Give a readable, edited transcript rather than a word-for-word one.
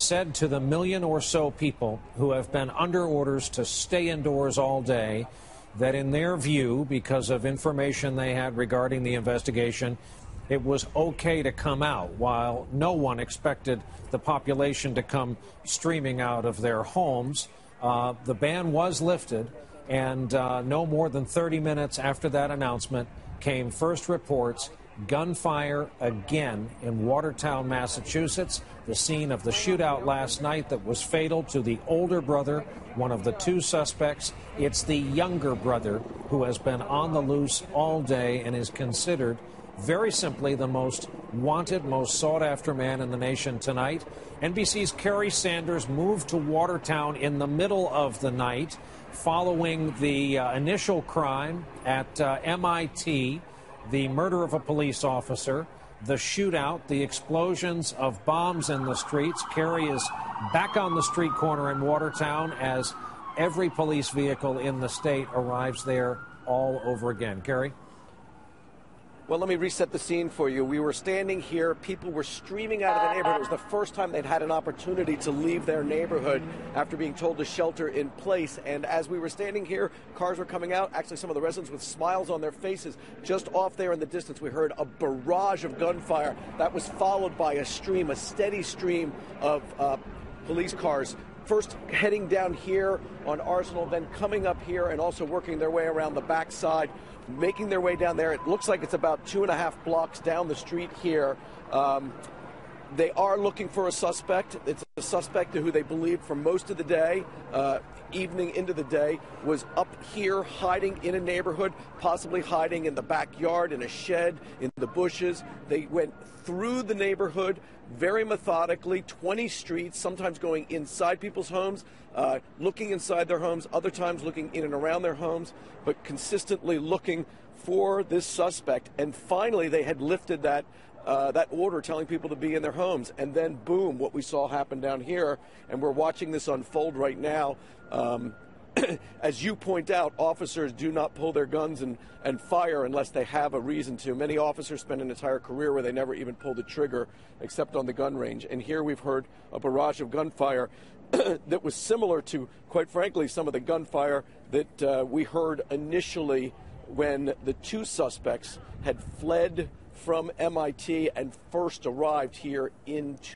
said to the million or so people who have been under orders to stay indoors all day that in their view, because of information they had regarding the investigation, it was okay to come out, while no one expected the population to come streaming out of their homes. The ban was lifted, and no more than 30 minutes after that announcement came first reports gunfire again in Watertown, Massachusetts, the scene of the shootout last night that was fatal to the older brother, one of the two suspects. It's the younger brother who has been on the loose all day and is considered, very simply, the most wanted, most sought-after man in the nation tonight. NBC's Kerry Sanders moved to Watertown in the middle of the night following the initial crime at MIT, the murder of a police officer, the shootout, the explosions of bombs in the streets. Kerry is back on the street corner in Watertown as every police vehicle in the state arrives there all over again. Kerry? Well, let me reset the scene for you. We were standing here. People were streaming out of the neighborhood. It was the first time they'd had an opportunity to leave their neighborhood after being told to shelter in place. And as we were standing here, cars were coming out. Actually, some of the residents with smiles on their faces. Just off there in the distance, we heard a barrage of gunfire. That was followed by a steady stream of police cars. First heading down here on Arsenal, then coming up here and also working their way around the backside, making their way down there. It looks like it's about 2.5 blocks down the street here. They are looking for a suspect. It's a suspect who they believe for most of the day, evening into the day, was up here hiding in a neighborhood, possibly hiding in the backyard, in a shed, in the bushes. They went through the neighborhood very methodically, 20 streets, sometimes going inside people's homes, looking inside their homes, other times looking in and around their homes, but consistently looking for this suspect. And finally, they had lifted that order telling people to be in their homes. And then, boom, what we saw happen down here, and we're watching this unfold right now. As you point out, officers do not pull their guns and fire unless they have a reason to. Many officers spend an entire career where they never even pull the trigger except on the gun range. And here we've heard a barrage of gunfire that was similar to, quite frankly, some of the gunfire that we heard initially when the two suspects had fled from MIT and first arrived here into